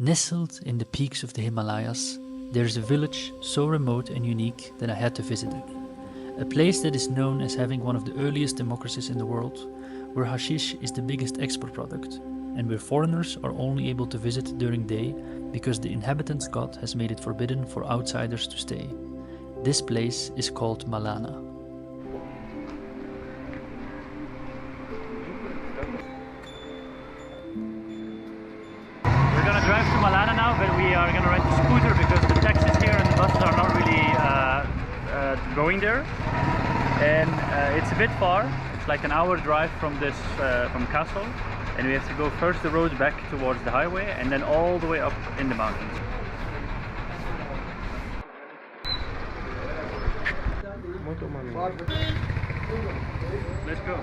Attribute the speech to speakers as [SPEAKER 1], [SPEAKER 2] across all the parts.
[SPEAKER 1] Nestled in the peaks of the Himalayas, there is a village so remote and unique that I had to visit it. A place that is known as having one of the earliest democracies in the world, where hashish is the biggest export product, and where foreigners are only able to visit during day because the inhabitants' god has made it forbidden for outsiders to stay. This place is called Malana.
[SPEAKER 2] We're gonna drive to Malana now, but we are gonna rent a scooter because the taxis here and the buses are not really going there. And it's a bit far. It's like an hour drive from from Kasol, and we have to go first the road back towards the highway and then all the way up in the mountains. Let's go.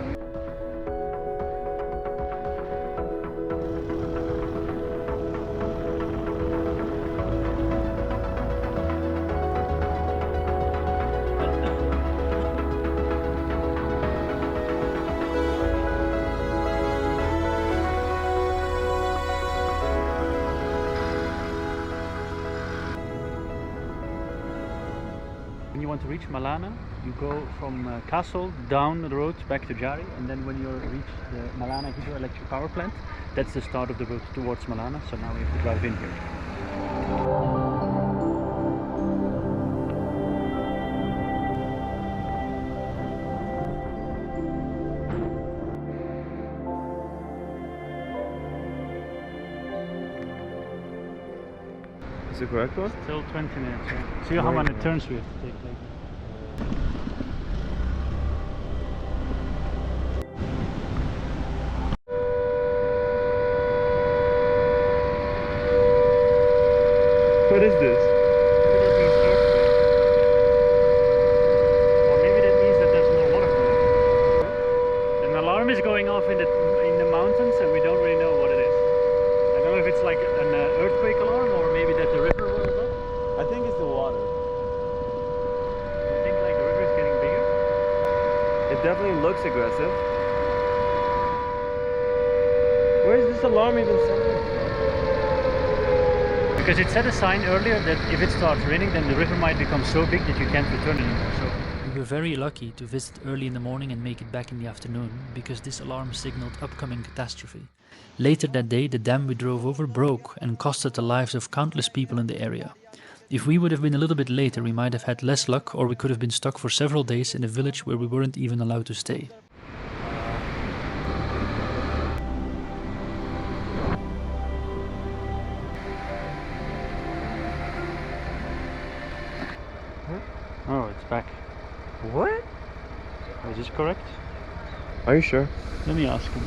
[SPEAKER 2] When you want to reach Malana, you go from Kasol down the road back to Jari, and then when you reach the Malana hydroelectric power plant, that's the start of the route towards Malana. So now we have to drive in here.
[SPEAKER 3] Is the correct one?
[SPEAKER 2] Still 20 minutes. Yeah. See how many turns we have to take later.
[SPEAKER 3] What is this?
[SPEAKER 2] That means earthquake. Or maybe that means that there's no water coming. An alarm is going off in the mountains, and we don't really know what it is. I don't know if it's like an earthquake alarm, or maybe that the river wells up.
[SPEAKER 3] I think it's the water.
[SPEAKER 2] You think like the river is getting bigger?
[SPEAKER 3] It definitely looks aggressive. Where is this alarm even sounding from?
[SPEAKER 2] Because it set a sign earlier that if it starts raining, then the river might become so big that you can't return anymore. So
[SPEAKER 1] We were very lucky to visit early in the morning and make it back in the afternoon, because this alarm signaled upcoming catastrophe. Later that day, the dam we drove over broke and costed the lives of countless people in the area. If we would have been a little bit later, we might have had less luck, or we could have been stuck for several days in a village where we weren't even allowed to stay.
[SPEAKER 2] oh, it's back.
[SPEAKER 3] What?
[SPEAKER 2] Is this correct?
[SPEAKER 3] Are you sure?
[SPEAKER 2] Let me ask him.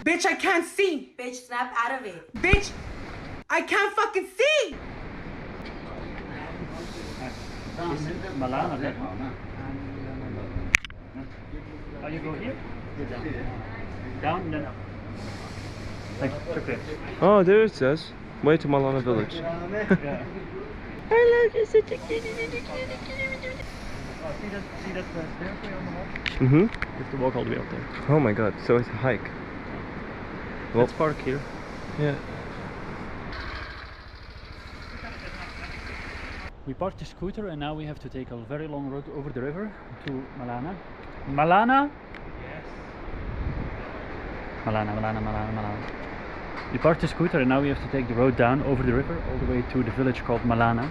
[SPEAKER 4] Bitch, I can't see.
[SPEAKER 5] Bitch, snap out of it.
[SPEAKER 4] Bitch, I can't fucking see.
[SPEAKER 2] Is it Malana there? Oh, you go here? Go down. Down and then up. Thank you. Okay.
[SPEAKER 3] Oh, there it says. Way to Malana village.
[SPEAKER 2] Yeah.
[SPEAKER 5] I love you, such a kitty.
[SPEAKER 2] Oh, see that stairway on the wall?
[SPEAKER 3] Mm-hmm.
[SPEAKER 2] You have to walk all the way up there.
[SPEAKER 3] Oh my god, so it's a hike. Well,
[SPEAKER 2] Let's park here.
[SPEAKER 3] yeah.
[SPEAKER 2] We parked the scooter and now we have to take a very long road over the river to Malana. Malana? Yes. Malana. We parked the scooter and now we have to take the road down over the river all the way to the village called Malana,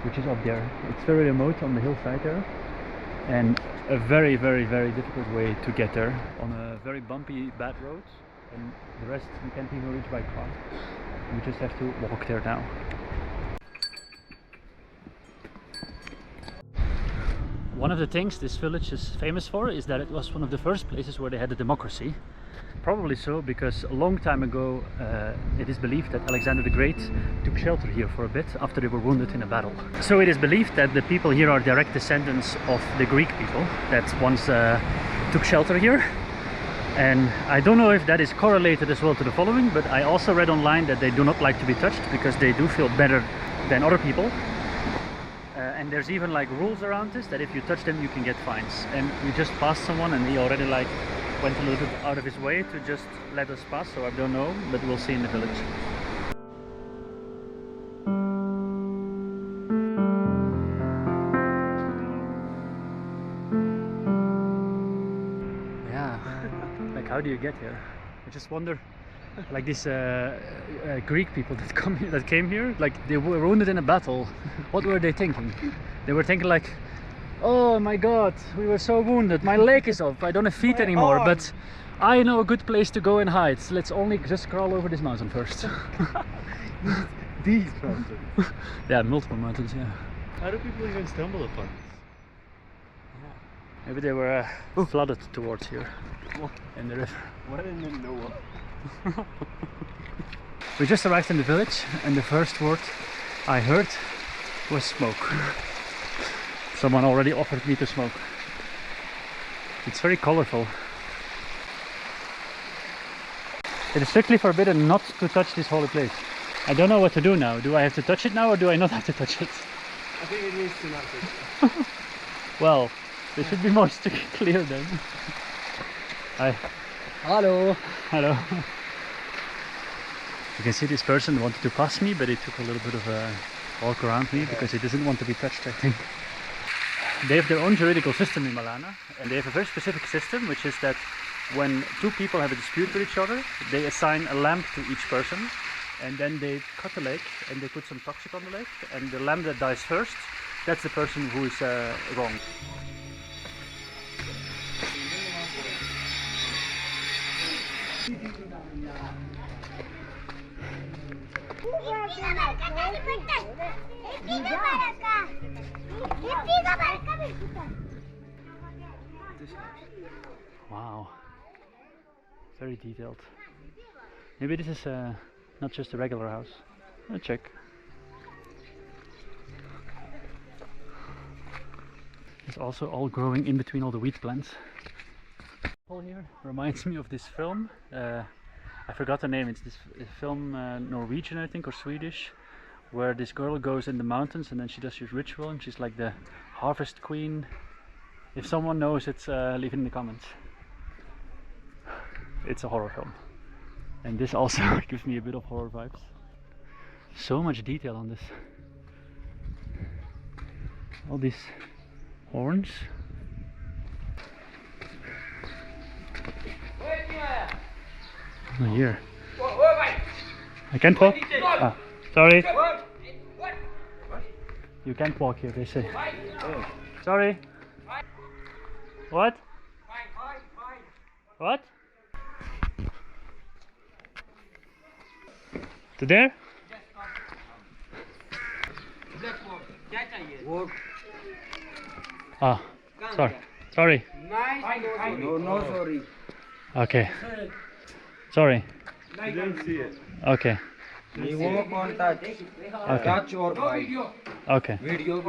[SPEAKER 2] which is up there. It's very remote on the hillside there, and a very difficult way to get there on a very bumpy, bad road, and the rest we can't even reach by car. We just have to walk there now. One of the things this village is famous for is that it was one of the first places where they had a democracy. Probably so because a long time ago it is believed that Alexander the Great took shelter here for a bit after they were wounded in a battle. So it is believed that the people here are direct descendants of the Greek people that once took shelter here. And I don't know if that is correlated as well to the following, but I also read online that they do not like to be touched because they do feel better than other people. And there's even like rules around this that if you touch them you can get fines. And we just passed someone and he already like went a little bit out of his way to just let us pass, so I don't know, but we'll see in the village. do you get here? I just wonder, like these Greek people that came here, like they were wounded in a battle. What were they thinking? They were thinking like, oh my god, we were so wounded, my leg is off, I don't have feet anymore, but I know a good place to go and hide. So let's only just crawl over this mountain first.
[SPEAKER 3] These mountains.
[SPEAKER 2] Yeah, multiple mountains, yeah.
[SPEAKER 3] How do people even stumble upon this?
[SPEAKER 2] Maybe they were flooded towards here in the river.
[SPEAKER 3] Why didn't Noah?
[SPEAKER 2] We just arrived in the village and the first word I heard was smoke. Someone already offered me to smoke. It's very colorful. It is strictly forbidden not to touch this holy place. I don't know what to do now. Do I have to touch it now or do I not have to touch it?
[SPEAKER 3] I think it needs to not touch.
[SPEAKER 2] Well, they should be more clear then. Hi. Hello. Hello. You can see this person wanted to pass me, but he took a little bit of a walk around me because he doesn't want to be touched, I think. They have their own juridical system in Malana, and they have a very specific system, which is that when two people have a dispute with each other, they assign a lamb to each person, and then they cut the leg and they put some toxic on the leg, and the lamb that dies first, that's the person who is wrong. Wow, very detailed. Maybe this is not just a regular house. I'll check. It's also all growing in between all the wheat plants. Here reminds me of this film. I forgot the name. It's this film, Norwegian I think, or Swedish, where this girl goes in the mountains and then she does this ritual and she's like the harvest queen. If someone knows it, leave it in the comments. It's a horror film, and this also gives me a bit of horror vibes. So much detail on this. All these horns. Oh, here. I can't walk. Ah, sorry. You can't walk here, they say. Oh. Sorry. What? What? To there? Ah, sorry. Sorry.
[SPEAKER 6] No, sorry.
[SPEAKER 2] Okay. Sorry.
[SPEAKER 3] I didn't see it.
[SPEAKER 2] Okay.
[SPEAKER 6] You won't touch.
[SPEAKER 2] Okay.
[SPEAKER 6] Touch or bite.
[SPEAKER 2] Okay.
[SPEAKER 6] Video.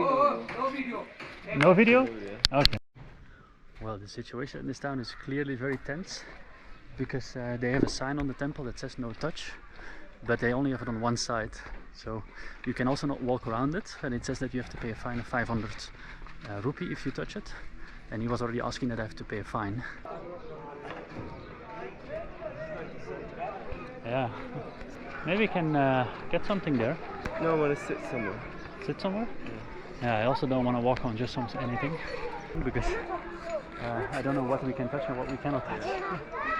[SPEAKER 2] No video? Okay. Well, the situation in this town is clearly very tense because they have a sign on the temple that says no touch, but they only have it on one side. So you can also not walk around it, and it says that you have to pay a fine of 500 rupee if you touch it. And he was already asking that I have to pay a fine. Yeah. Maybe we can get something there.
[SPEAKER 3] No, I want to sit somewhere.
[SPEAKER 2] Sit somewhere? Yeah, I also don't want to walk on just anything because I don't know what we can touch and what we cannot touch.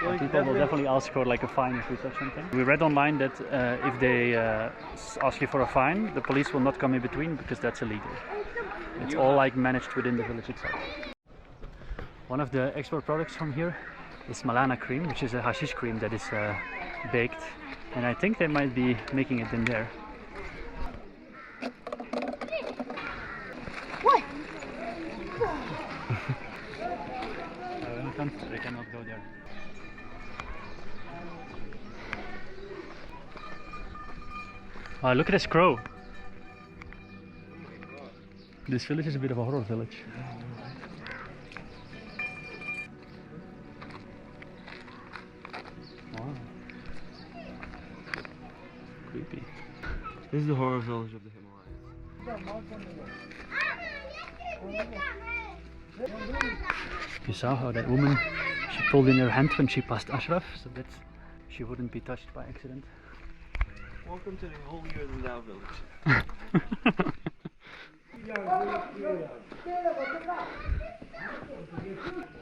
[SPEAKER 3] Well,
[SPEAKER 2] People will definitely ask for like a fine if we touch something. We read online that if they ask you for a fine, the police will not come in between because that's illegal. It's all like managed within the village itself. One of the export products from here is Malana cream, which is a hashish cream that is baked, and I think they might be making it in there. They cannot go there. Oh, look at this crow. This village is a bit of a horror village. Wow. Creepy.
[SPEAKER 3] This is the horror village of the Himalayas.
[SPEAKER 2] You saw how that woman, she pulled in her hand when she passed Ashraf, so that she wouldn't be touched by accident.
[SPEAKER 3] Welcome to the holier than thou village.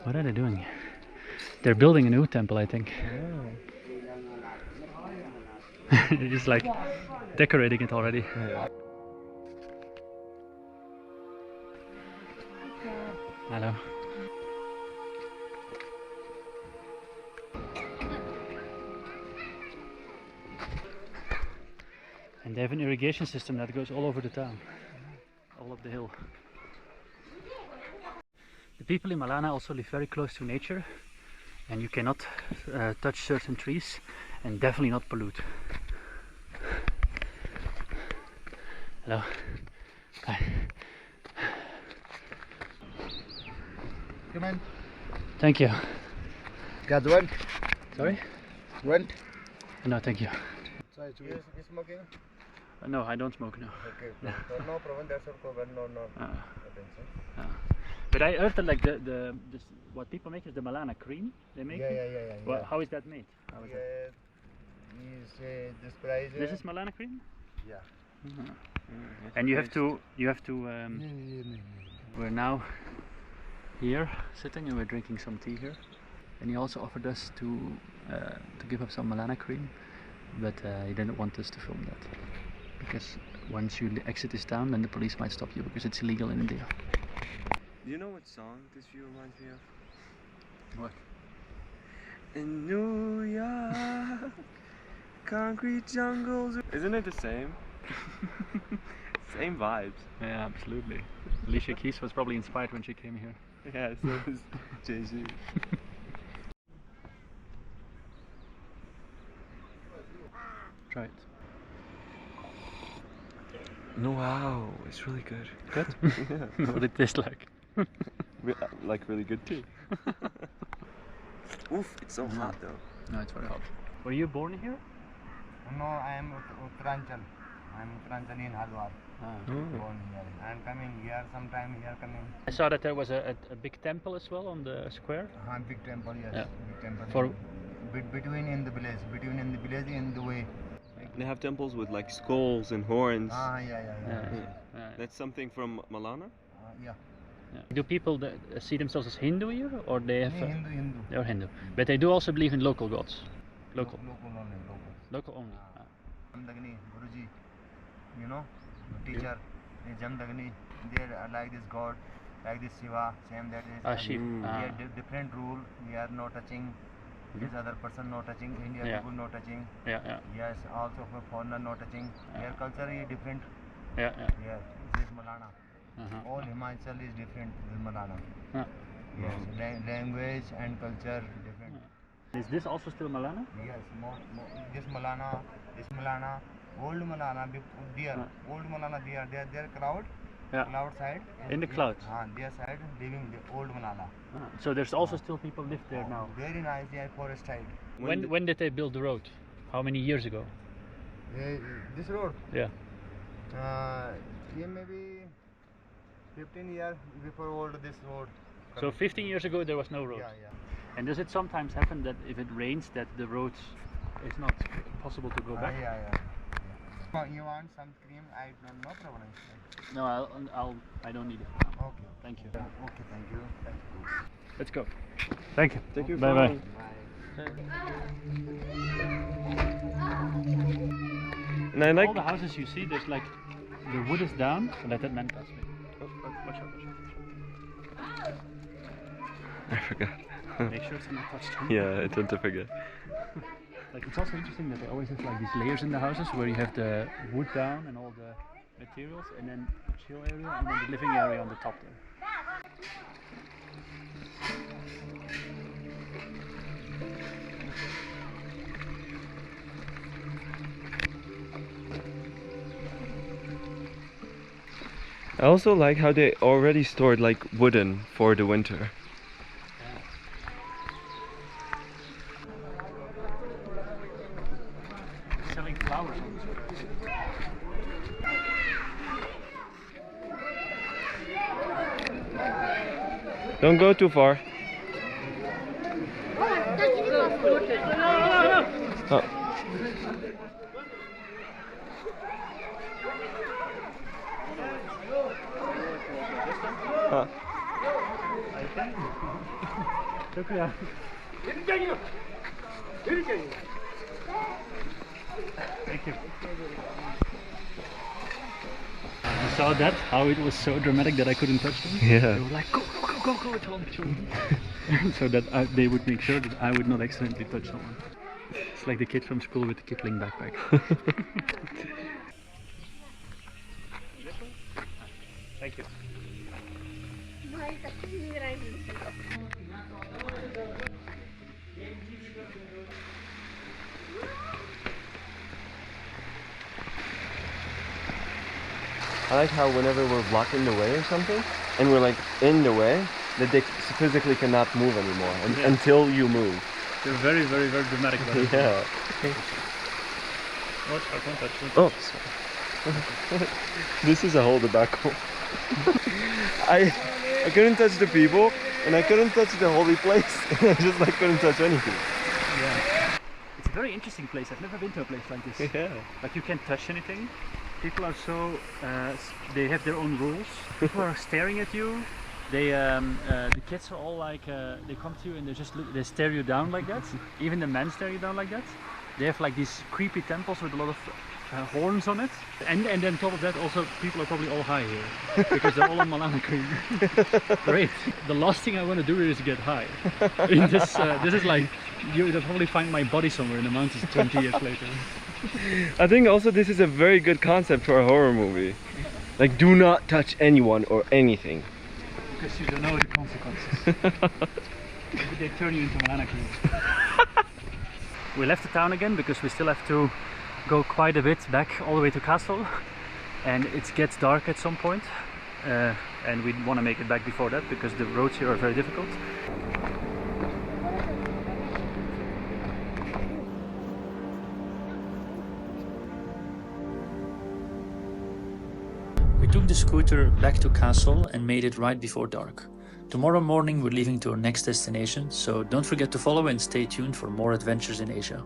[SPEAKER 2] What are they doing? They're building a new temple, I think. It's like decorating it already. Hello. And they have an irrigation system that goes all over the town, all up the hill. The people in Malana also live very close to nature, and you cannot touch certain trees and definitely not pollute. Hello. Hi.
[SPEAKER 6] Come on.
[SPEAKER 2] Thank you.
[SPEAKER 6] Got one?
[SPEAKER 2] Sorry?
[SPEAKER 6] One?
[SPEAKER 2] No, thank you.
[SPEAKER 6] You smoking?
[SPEAKER 2] No, I don't smoke now.
[SPEAKER 6] Okay. No problem. That's okay. No attention.
[SPEAKER 2] But I heard that like this, what people make is the Malana cream. They make it.
[SPEAKER 6] Yeah.
[SPEAKER 2] Well, how is that made? How is that?
[SPEAKER 6] You say this price.
[SPEAKER 2] This is Malana cream.
[SPEAKER 6] Yeah.
[SPEAKER 2] And you have to. We're now here sitting and we're drinking some tea here. And he also offered us to give up some Malana cream, but he didn't want us to film that because once you exit this town, then the police might stop you because it's illegal in India.
[SPEAKER 3] Do you know what song this view reminds me of?
[SPEAKER 2] What?
[SPEAKER 3] In New York, concrete jungles. Isn't it the same? Same vibes.
[SPEAKER 2] Yeah, absolutely. Alicia Keys was probably inspired when she came here.
[SPEAKER 3] Yeah, so is Jay-Z.
[SPEAKER 2] Try it.
[SPEAKER 3] No, wow, it's really good.
[SPEAKER 2] Good?
[SPEAKER 3] Yeah.
[SPEAKER 2] What did it taste like?
[SPEAKER 3] Like really good too. Oof, it's so hot though.
[SPEAKER 2] No, it's very hot. Were you born here?
[SPEAKER 6] No, I am Uttaranchal. I am Uttaranchal in Halwar. Born here. I am coming here sometime. Here coming.
[SPEAKER 2] I saw that there was a big temple as well on the square.
[SPEAKER 6] Big temple. Yes.
[SPEAKER 2] Yeah.
[SPEAKER 6] Big temple.
[SPEAKER 2] For
[SPEAKER 6] Between in the village. Between in the village in the way.
[SPEAKER 3] They have temples with like skulls and horns.
[SPEAKER 6] Yeah.
[SPEAKER 3] That's something from Malana?
[SPEAKER 6] Yeah.
[SPEAKER 2] Yeah. Do people see themselves as Hindu here, or they have?
[SPEAKER 6] Hindu.
[SPEAKER 2] They are Hindu, but they do also believe in local gods. Local.
[SPEAKER 6] Local only.
[SPEAKER 2] Local only.
[SPEAKER 6] Jamdagni, Guruji, you know, teacher, Jamdagni, they are like this God, like this Shiva, same that is.
[SPEAKER 2] Shiva.
[SPEAKER 6] We have different rule. We are not touching. This other person not touching. Indian
[SPEAKER 2] Yeah.
[SPEAKER 6] people not touching.
[SPEAKER 2] Yeah.
[SPEAKER 6] Yes, also for foreigner not touching. Their culture is different.
[SPEAKER 2] Yeah.
[SPEAKER 6] Yes, this is Malana. All Himachal is different with Malana. Yes, language and culture different.
[SPEAKER 2] Is this also still Malana?
[SPEAKER 6] Yes, this Malana, old Malana, old Malana, their crowd,
[SPEAKER 2] Yeah.
[SPEAKER 6] cloud side.
[SPEAKER 2] In the clouds.
[SPEAKER 6] Their side living the old Malana.
[SPEAKER 2] So there's also still people live there now.
[SPEAKER 6] Very nice, they are forest side.
[SPEAKER 2] When did they build the road? How many years ago?
[SPEAKER 6] This road,
[SPEAKER 2] Yeah.
[SPEAKER 6] yeah, maybe 15 years before old this road.
[SPEAKER 2] So 15 years ago there was no road.
[SPEAKER 6] Yeah.
[SPEAKER 2] And does it sometimes happen that if it rains that the road is not possible to go back?
[SPEAKER 6] Yeah. You want some cream? I don't no problem.
[SPEAKER 2] No, I don't need it.
[SPEAKER 6] Okay.
[SPEAKER 2] Thank you.
[SPEAKER 6] Okay, thank you.
[SPEAKER 2] Let's go. Thank you.
[SPEAKER 3] Thank you.
[SPEAKER 2] Bye bye.
[SPEAKER 3] And I like.
[SPEAKER 2] All the houses you see, there's like the wood is down. Let that man pass me. Watch out.
[SPEAKER 3] I forgot.
[SPEAKER 2] Make sure it's not touched.
[SPEAKER 3] Yeah, I tend to forget.
[SPEAKER 2] Like it's also interesting that they always have like these layers in the houses where you have the wood down and all the materials, and then the chill area, and then the living area on the top there.
[SPEAKER 3] I also like how they already stored like wooden for the winter.
[SPEAKER 2] Selling flowers on the street.
[SPEAKER 3] Don't go too far. Oh.
[SPEAKER 2] Shukriya. Thank you. You saw that? How it was so dramatic that I couldn't touch them?
[SPEAKER 3] Yeah.
[SPEAKER 2] They were like, go, go, go, go, go, children. So that they would make sure that I would not accidentally touch someone. It's like the kid from school with the Kipling backpack. Thank you.
[SPEAKER 3] I like how whenever we're blocking the way or something, and we're like in the way, that they physically cannot move anymore
[SPEAKER 2] Yeah.
[SPEAKER 3] until you move.
[SPEAKER 2] They're very, very, very dramatic about it.
[SPEAKER 3] Yeah.
[SPEAKER 2] What? I can't touch it.
[SPEAKER 3] Oh, this is a whole debacle. I couldn't touch the people, and I couldn't touch the holy place, and I just like couldn't touch anything.
[SPEAKER 2] Yeah. It's a very interesting place. I've never been to a place like this.
[SPEAKER 3] Yeah.
[SPEAKER 2] Like you can't touch anything. People are so they have their own rules. People are staring at you. They the kids are all like they come to you and they stare you down like that. Even the men stare you down like that. They have like these creepy temples with a lot of horns on it. And then on top of that, also people are probably all high here because they're all on Malana cream. Great. The last thing I want to do here is get high. In this this is like you'll probably find my body somewhere in the mountains 20 years later.
[SPEAKER 3] I think also this is a very good concept for a horror movie. Like, do not touch anyone or anything.
[SPEAKER 2] Because you don't know the consequences. Maybe they turn you into Malana cream. We left the town again because we still have to go quite a bit back all the way to Kasol, and it gets dark at some point, and we want to make it back before that because the roads here are very difficult.
[SPEAKER 1] We took the scooter back to Kasol and made it right before dark. Tomorrow morning we're leaving to our next destination, so don't forget to follow and stay tuned for more adventures in Asia.